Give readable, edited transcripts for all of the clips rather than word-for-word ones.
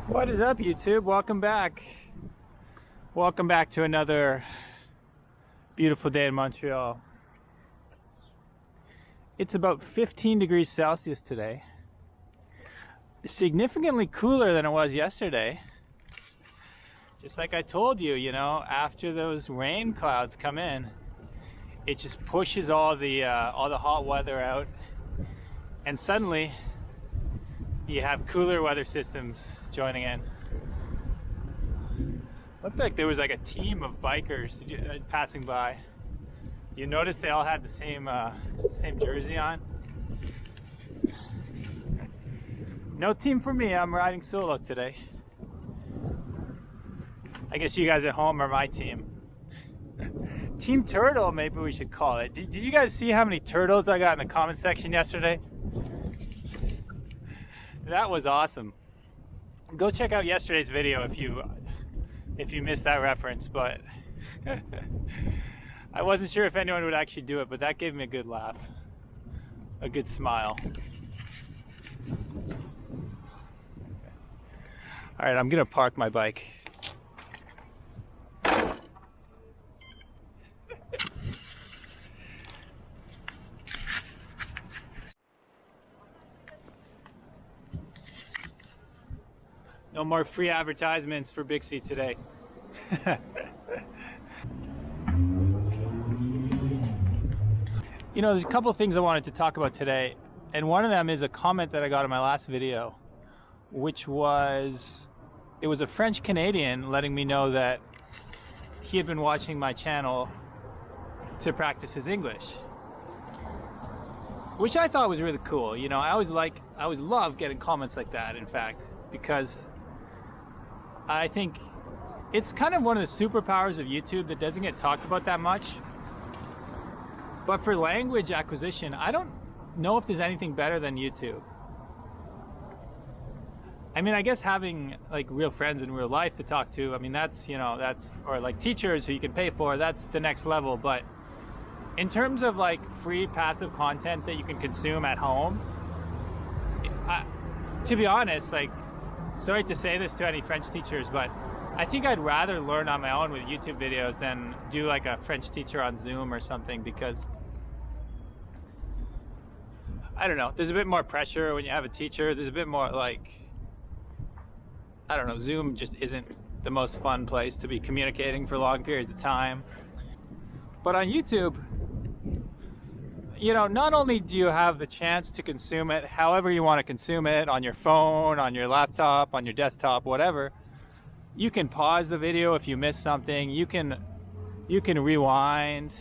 What is up, YouTube? Welcome back. Welcome back to another beautiful day in Montreal. It's about 15 degrees Celsius today. Significantly cooler than it was yesterday. Just like I told you, after those rain clouds come in, it just pushes all the hot weather out, and suddenly you have cooler weather systems joining in. Looked like there was like a team of bikers passing by. You notice they all had the same jersey on. No team for me. I'm riding solo today. I guess you guys at home are my team. Team Turtle, maybe we should call it. Did you guys see how many turtles I got in the comment section yesterday? That was awesome. Go check out yesterday's video if you missed that reference, but I wasn't sure if anyone would actually do it, but that gave me a good laugh, a good smile. All right, I'm gonna park my bike. No more free advertisements for Bixie today. There's a couple of things I wanted to talk about today, and one of them is a comment that I got in my last video, which was, it was a French Canadian letting me know that he had been watching my channel to practice his English, which I thought was really cool. I always love getting comments like that, in fact, because I think it's kind of one of the superpowers of YouTube that doesn't get talked about that much. But for language acquisition, I don't know if there's anything better than YouTube. I mean, I guess having like real friends in real life to talk to, I mean, that's or like teachers who you can pay for, that's the next level. But in terms of like free passive content that you can consume at home, to be honest, like, sorry to say this to any French teachers, but I think I'd rather learn on my own with YouTube videos than do like a French teacher on Zoom or something, because I don't know, there's a bit more pressure when you have a teacher. There's a bit more like, I don't know, Zoom just isn't the most fun place to be communicating for long periods of time. But on YouTube, not only do you have the chance to consume it however you want to consume it, on your phone, on your laptop, on your desktop, whatever, you can pause the video if you miss something. You can rewind.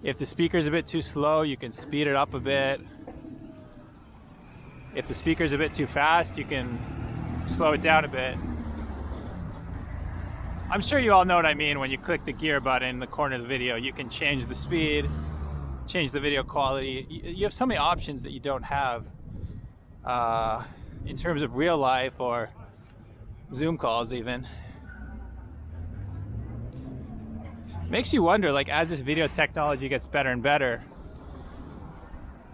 If the speaker's a bit too slow, you can speed it up a bit. If the speaker's a bit too fast, you can slow it down a bit. I'm sure you all know what I mean when you click the gear button in the corner of the video. You can change the speed, change the video quality. You have so many options that you don't have in terms of real life or Zoom calls even. Makes you wonder, like, as this video technology gets better and better,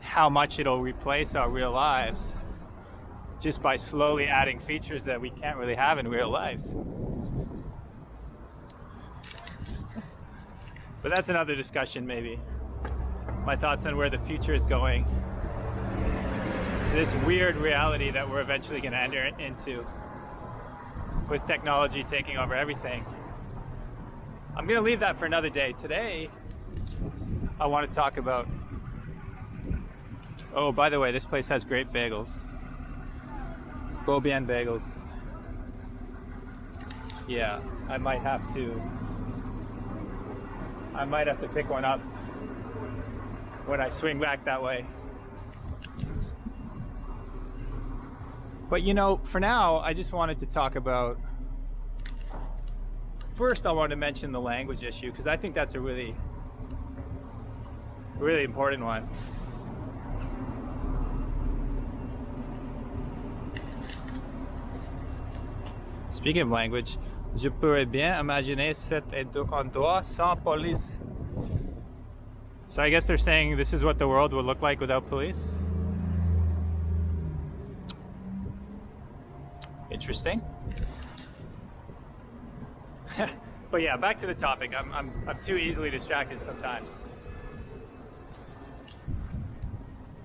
how much it'll replace our real lives just by slowly adding features that we can't really have in real life. But that's another discussion, maybe. My thoughts on where the future is going. This weird reality that we're eventually going to enter into with technology taking over everything. I'm going to leave that for another day. Today, I want to talk about... Oh, by the way, this place has great bagels. Beaubien Bagels. Yeah, I might have to pick one up when I swing back that way. But for now, I just wanted to talk about, first I wanted to mention the language issue, because I think that's a really, really important one. Speaking of language, je pourrais bien imaginer cet endroit sans police. So I guess they're saying this is what the world would look like without police. Interesting. But yeah, back to the topic. I'm too easily distracted sometimes.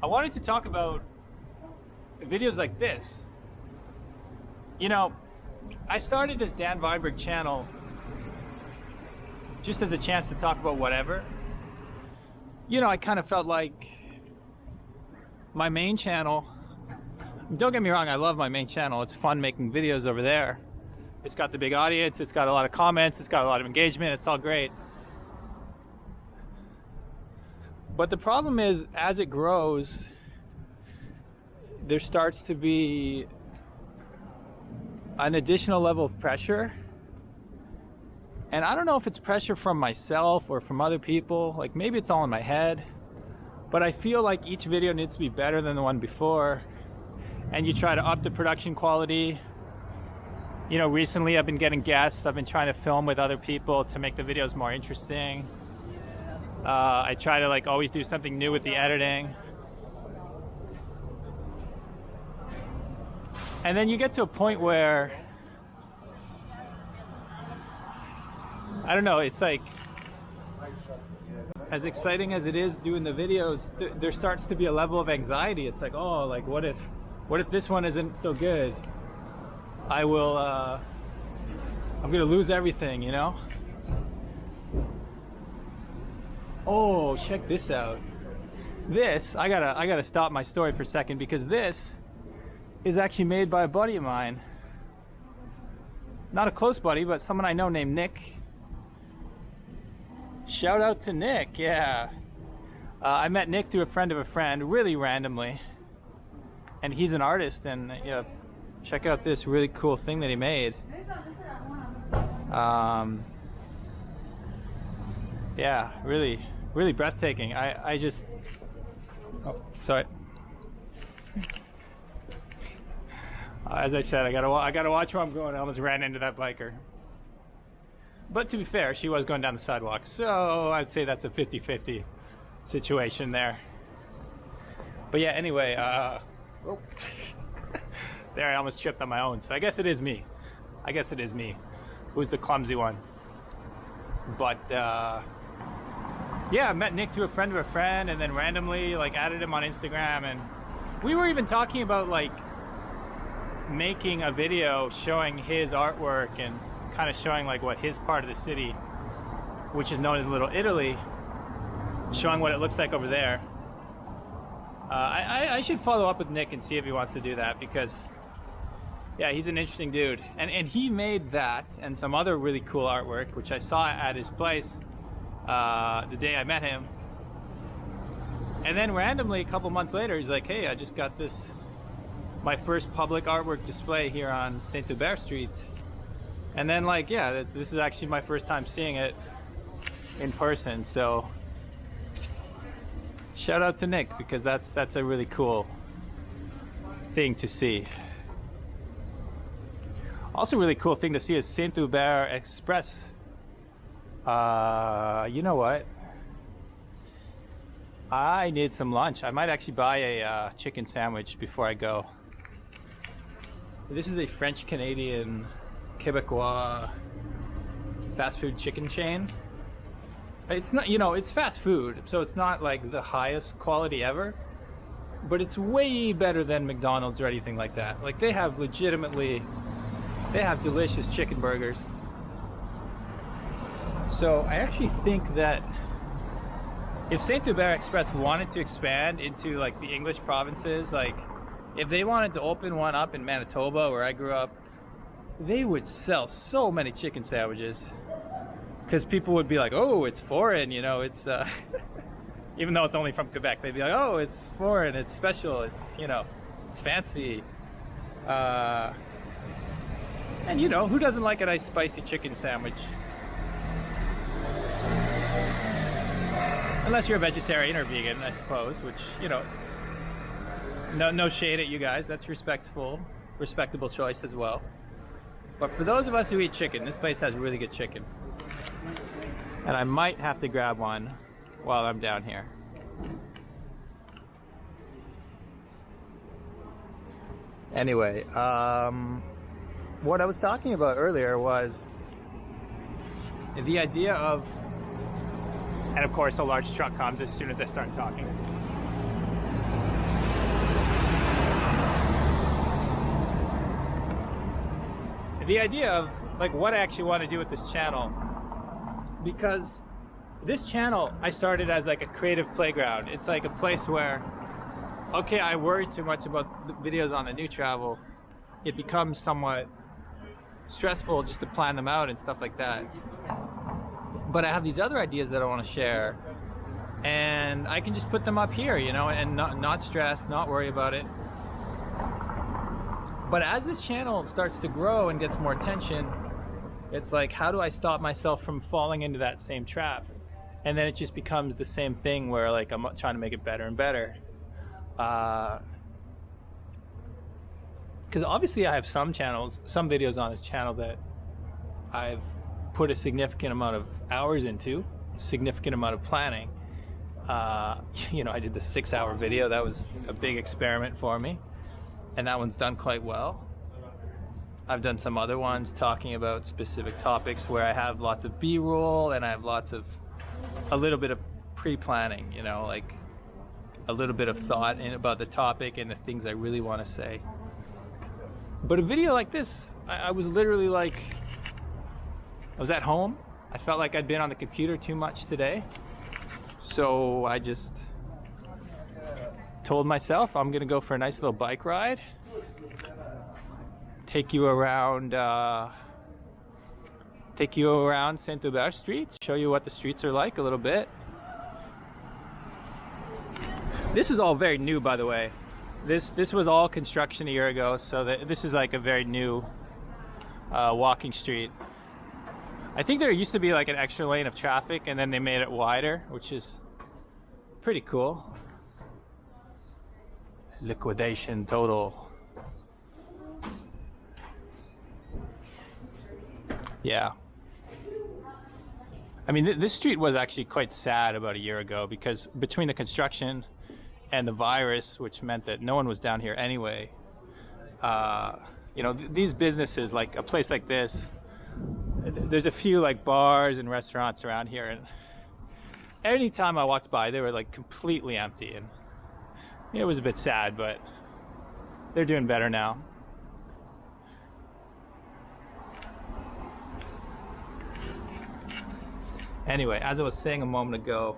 I wanted to talk about videos like this. You know, I started this Dan Vineberg channel just as a chance to talk about whatever. You know, I kind of felt like my main channel, don't get me wrong, I love my main channel. It's fun making videos over there. It's got the big audience, it's got a lot of comments, it's got a lot of engagement, it's all great. But the problem is, as it grows, there starts to be an additional level of pressure. And I don't know if it's pressure from myself or from other people, like maybe it's all in my head, but I feel like each video needs to be better than the one before, and you try to up the production quality. You know, recently I've been getting guests, I've been trying to film with other people to make the videos more interesting. I try to like always do something new with the editing. And then you get to a point where, I don't know, it's like, as exciting as it is doing the videos, there starts to be a level of anxiety. It's like, oh, like what if this one isn't so good? I'm gonna lose everything, you know? Oh, check this out. This, I gotta stop my story for a second, because this is actually made by a buddy of mine. Not a close buddy, but someone I know named Nick. Shout out to Nick, yeah. I met Nick through a friend of a friend, really randomly. And he's an artist, and yeah, check out this really cool thing that he made. Yeah, really breathtaking. I just, oh, sorry. As I said, I gotta watch where I'm going. I almost ran into that biker. But to be fair, she was going down the sidewalk, so I'd say that's a 50-50 situation there. But yeah, anyway, oh. There, I almost tripped on my own, so I guess it is me. Who's the clumsy one? But yeah, I met Nick through a friend of a friend, and then randomly like added him on Instagram, and we were even talking about like making a video showing his artwork and kind of showing like what his part of the city, which is known as Little Italy, showing what it looks like over there. I should follow up with Nick and see if he wants to do that, because yeah, he's an interesting dude, and he made that and some other really cool artwork, which I saw at his place the day I met him. And then randomly a couple months later, he's like, hey, I just got my first public artwork display here on Sinthubar Street. And then like, yeah, this is actually my first time seeing it in person, so shout out to Nick, because that's a really cool thing to see. Also really cool thing to see is Sinthubar Express. You know what? I need some lunch. I might actually buy a chicken sandwich before I go. This is a French-Canadian Quebecois fast food chicken chain. It's not, you know, it's fast food, so it's not like the highest quality ever, but it's way better than McDonald's or anything like that. Like they have delicious chicken burgers. So I actually think that if Sinthubar Express wanted to expand into like the English provinces, like if they wanted to open one up in Manitoba where I grew up, they would sell so many chicken sandwiches, because people would be like, oh, it's foreign, you know, it's even though it's only from Quebec, they'd be like, oh, it's foreign, it's special, it's, you know, it's fancy. And you know, who doesn't like a nice spicy chicken sandwich? Unless you're a vegetarian or vegan, I suppose, which, you know, no shade at you guys, that's respectable choice as well. But for those of us who eat chicken, this place has really good chicken. And I might have to grab one while I'm down here. Anyway, what I was talking about earlier was the idea of, and of course a large truck comes as soon as I start talking. The idea of like what I actually want to do with this channel, because this channel I started as like a creative playground. It's like a place where, okay, I worry too much about the videos on the new travel. It becomes somewhat stressful just to plan them out and stuff like that. But I have these other ideas that I want to share, and I can just put them up here, you know, and not stress, not worry about it. But as this channel starts to grow and gets more attention, it's like, how do I stop myself from falling into that same trap? And then it just becomes the same thing where like I'm trying to make it better and better. Because obviously I have some videos on this channel that I've put a significant amount of hours into, significant amount of planning. You know, I did the 6-hour video. That was a big experiment for me, and that one's done quite well. I've done some other ones talking about specific topics where I have lots of B-roll and I have a little bit of pre-planning, you know, like a little bit of thought about the topic and the things I really want to say. But a video like this, I was literally like, I was at home. I felt like I'd been on the computer too much today. So I just told myself I'm gonna go for a nice little bike ride. Take you around Sinthubar Street, show you what the streets are like a little bit. This is all very new, by the way. This was all construction a year ago, so this is like a very new walking street. I think there used to be like an extra lane of traffic, and then they made it wider, which is pretty cool. Liquidation total. Yeah. I mean, this street was actually quite sad about a year ago, because between the construction and the virus, which meant that no one was down here anyway, you know, these businesses, like a place like this, there's a few like bars and restaurants around here, and anytime I walked by they were like completely empty, and it was a bit sad, but they're doing better now. Anyway, as I was saying a moment ago,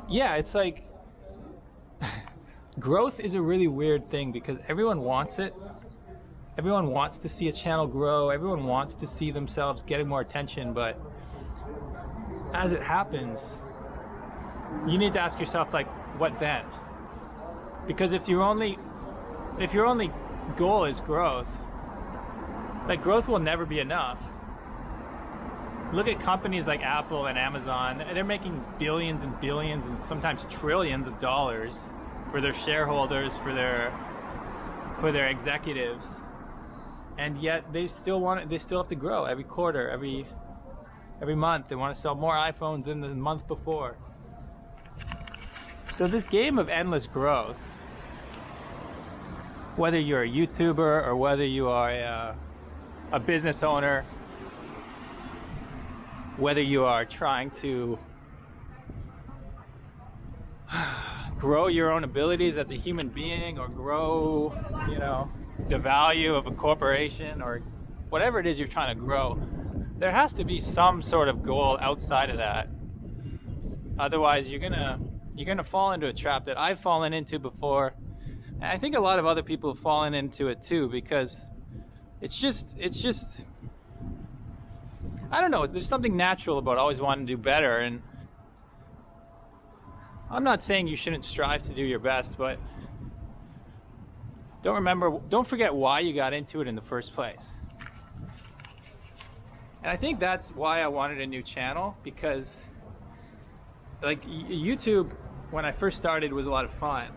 yeah, it's like growth is a really weird thing because everyone wants it. Everyone wants to see a channel grow. Everyone wants to see themselves getting more attention, but as it happens, you need to ask yourself, like, what then? Because if your only goal is growth, like, growth will never be enough. Look at companies like Apple and Amazon. They're making billions and billions and sometimes trillions of dollars for their shareholders, for their executives, and yet they still have to grow every quarter, every month. They want to sell more iPhones than the month before. So this game of endless growth, whether you're a YouTuber or whether you are a business owner, whether you are trying to grow your own abilities as a human being, or grow, you know, the value of a corporation, or whatever it is you're trying to grow, there has to be some sort of goal outside of that. Otherwise, you're gonna fall into a trap that I've fallen into before, and I think a lot of other people have fallen into it too, because it's just I don't know, there's something natural about always wanting to do better. And I'm not saying you shouldn't strive to do your best, but don't forget why you got into it in the first place. And I think that's why I wanted a new channel, because like YouTube, when I first started, was a lot of fun.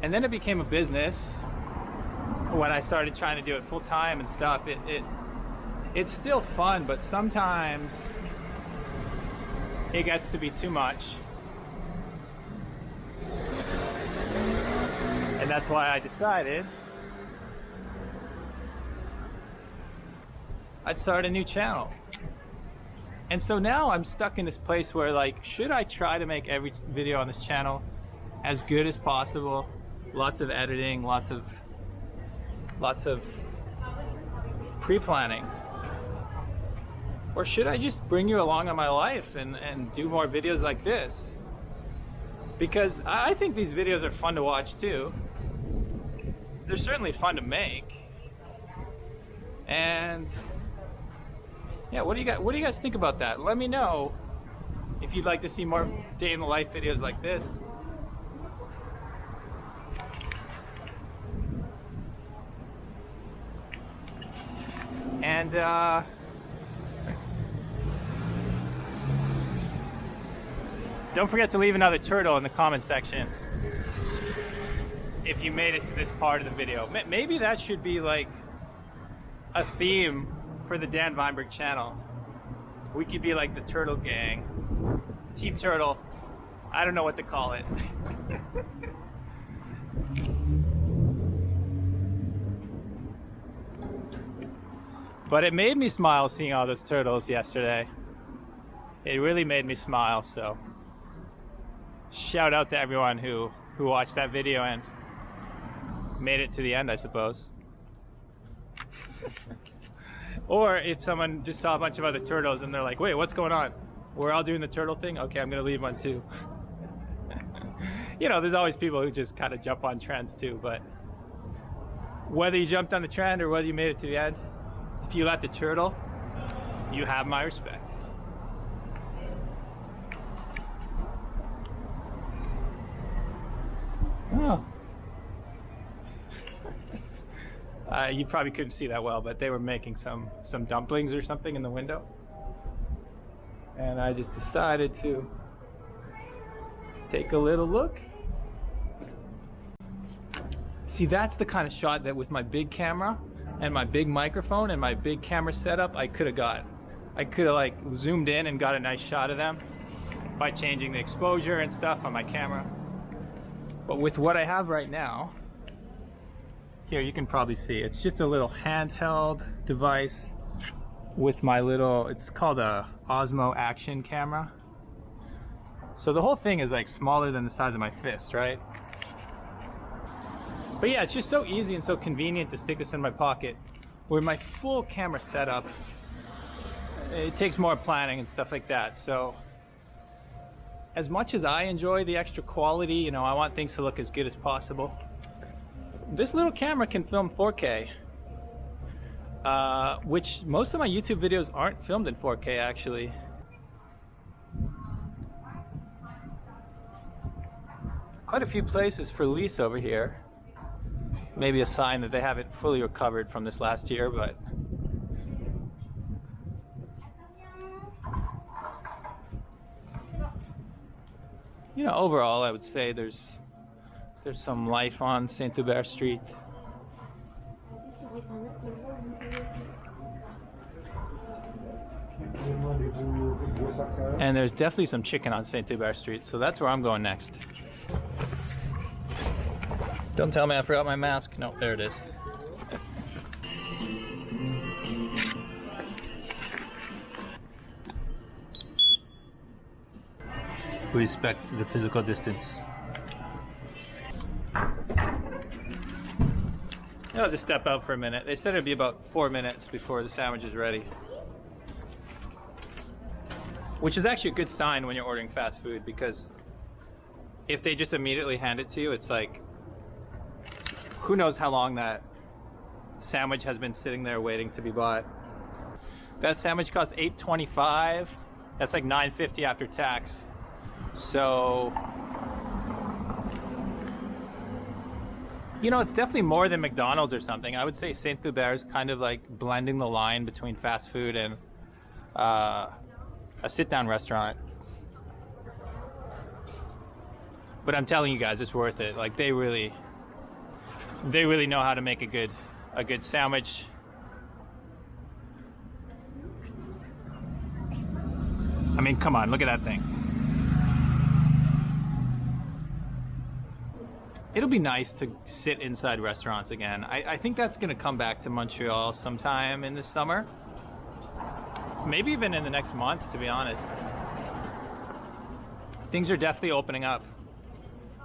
And then it became a business when I started trying to do it full time and stuff. It's still fun, but sometimes it gets to be too much. And that's why I decided I'd start a new channel. And so now I'm stuck in this place where, like, should I try to make every video on this channel as good as possible? Lots of editing, lots of pre-planning. Or should I just bring you along on my life and do more videos like this? Because I think these videos are fun to watch too. They're certainly fun to make. And yeah, what do you guys think about that? Let me know if you'd like to see more day in the life videos like this. And don't forget to leave another turtle in the comment section if you made it to this part of the video. Maybe that should be like a theme for the Dan Vineberg channel. We could be like the turtle gang, Team Turtle. I don't know what to call it. But it made me smile seeing all those turtles yesterday. It really made me smile, so shout out to everyone who watched that video and made it to the end, I suppose. Or if someone just saw a bunch of other turtles and they're like, wait, what's going on? We're all doing the turtle thing? Okay, I'm gonna leave one too. You know, there's always people who just kind of jump on trends too, but whether you jumped on the trend or whether you made it to the end, if you let the turtle, you have my respect. Oh. You probably couldn't see that well, but they were making some dumplings or something in the window. And I just decided to take a little look. See, that's the kind of shot that with my big camera and my big microphone and my big camera setup, I could have got. I could have like zoomed in and got a nice shot of them by changing the exposure and stuff on my camera. But with what I have right now, here you can probably see, it's just a little handheld device with my little, it's called a Osmo action camera. So the whole thing is like smaller than the size of my fist, right? But yeah, it's just so easy and so convenient to stick this in my pocket. Where my full camera setup, it takes more planning and stuff like that. So as much as I enjoy the extra quality, you know, I want things to look as good as possible. This little camera can film 4K, which most of my YouTube videos aren't filmed in 4K actually. Quite a few places for lease over here. Maybe a sign that they haven't fully recovered from this last year, but you know, overall I would say there's some life on Sinthubar Street. And there's definitely some chicken on Sinthubar Street, so that's where I'm going next. Don't tell me I forgot my mask. No, there it is. Respect the physical distance. I'll just step out for a minute. They said it'd be about 4 minutes before the sandwich is ready. Which is actually a good sign when you're ordering fast food, because if they just immediately hand it to you, it's like, who knows how long that sandwich has been sitting there waiting to be bought. That sandwich costs $8.25. That's like $9.50 after tax. So, you know, it's definitely more than McDonald's or something. I would say Sinthubar is kind of like blending the line between fast food and a sit-down restaurant. But I'm telling you guys, it's worth it. Like they really know how to make a good sandwich. I mean, come on, look at that thing. It'll be nice to sit inside restaurants again. I think that's gonna come back to Montreal sometime in the summer. maybe even in the next month, to be honest. Things are definitely opening up,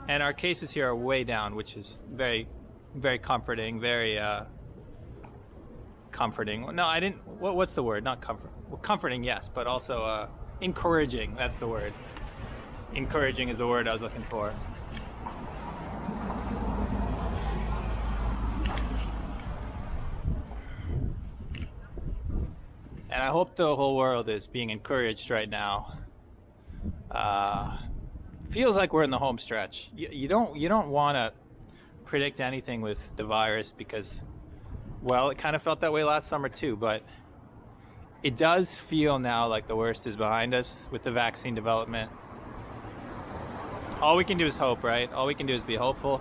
and our cases here are way down, which is very, very comforting. Very comforting. No, I didn't. What's the word? Not comfort. Well, comforting, yes, but also encouraging. That's the word. Encouraging is the word I was looking for. And I hope the whole world is being encouraged right now. Feels like we're in the home stretch. You don't want to predict anything with the virus because, well, it kind of felt that way last summer too, but it does feel now like the worst is behind us with the vaccine development. All we can do is hope, right? All we can do is be hopeful.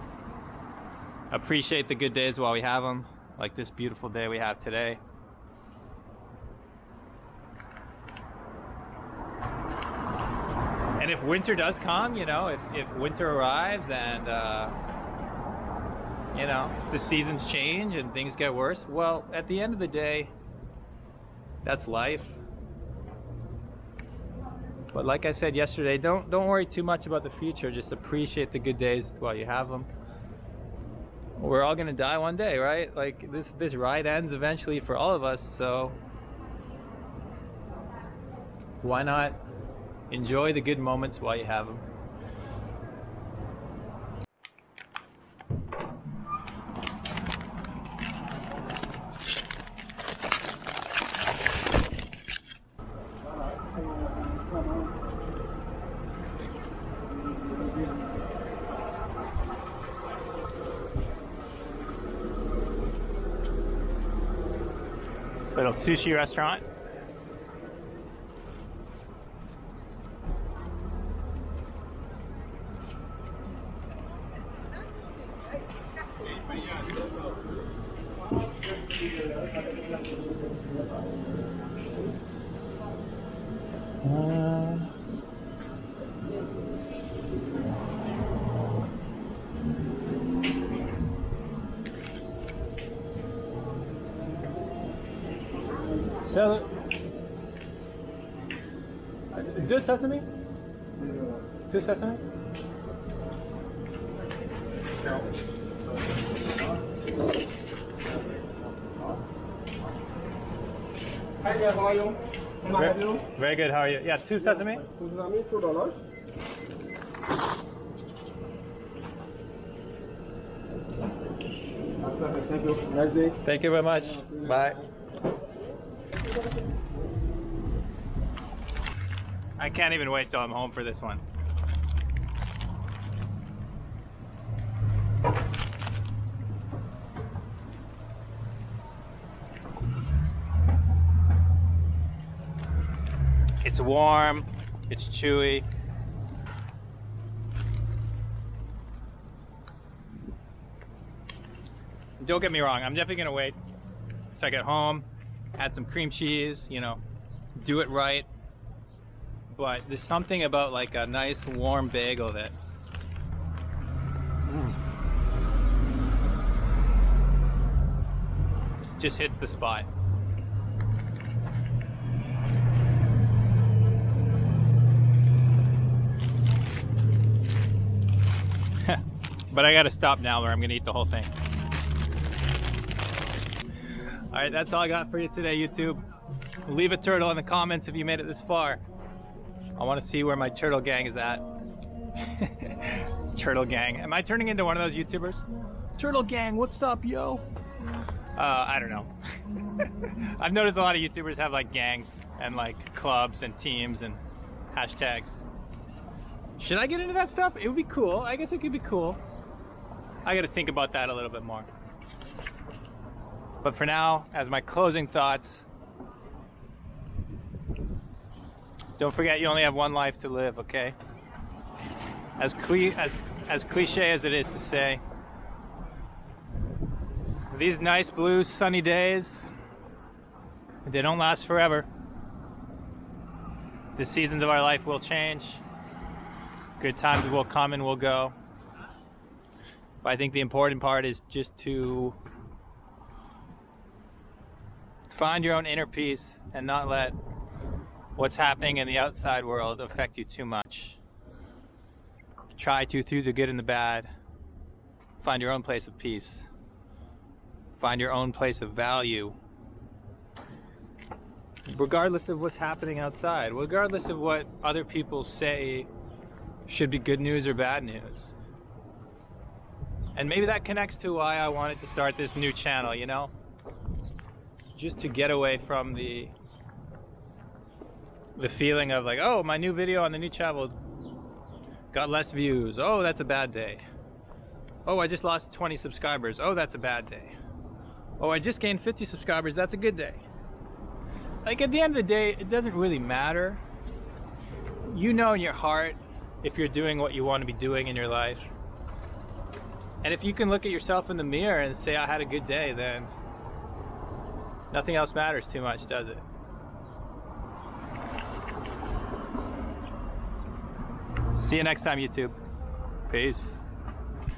Appreciate the good days while we have them, like this beautiful day we have today. And if winter does come, you know, if winter arrives and, you know, the seasons change and things get worse, well, at the end of the day, that's life. But like I said yesterday, don't worry too much about the future. Just appreciate the good days while you have them. We're all gonna die one day, right? Like this ride ends eventually for all of us, so why not enjoy the good moments while you have them? Little sushi restaurant. So, deux sesame? Two sesame? Hi there, how are you? Can I help you? Very good, how are you? Yeah, two sesame? Two sesame, $2. Thank you. Nice day. Thank you very much. Bye. I can't even wait till I'm home for this one. It's warm, it's chewy. Don't get me wrong, I'm definitely gonna wait till I get home, add some cream cheese, you know, do it right. But there's something about like a nice warm bagel that just hits the spot. But I gotta stop now or I'm gonna eat the whole thing. Alright, that's all I got for you today, YouTube. Leave a turtle in the comments if you made it this far. I want to see where my turtle gang is at. Turtle gang. Am I turning into one of those YouTubers? Turtle gang, what's up, yo? I don't know. I've noticed a lot of YouTubers have like gangs and like clubs and teams and hashtags. Should I get into that stuff? It would be cool. I guess it could be cool. I gotta think about that a little bit more. But for now, as my closing thoughts, don't forget you only have one life to live, okay? As cliche as it is to say, these nice blue sunny days, they don't last forever. The seasons of our life will change. Good times will come and will go. But I think the important part is just to find your own inner peace and not let what's happening in the outside world affect you too much. Try to, through the good and the bad, find your own place of peace. Find your own place of value. Regardless of what's happening outside, regardless of what other people say should be good news or bad news. And maybe that connects to why I wanted to start this new channel, you know? Just to get away from the feeling of like, oh, my new video on the new channel got less views. Oh, that's a bad day. Oh, I just lost 20 subscribers. Oh, that's a bad day. Oh, I just gained 50 subscribers. That's a good day. Like, at the end of the day, it doesn't really matter. You know in your heart if you're doing what you want to be doing in your life. And if you can look at yourself in the mirror and say, I had a good day, then nothing else matters too much, does it? See you next time, YouTube. Peace.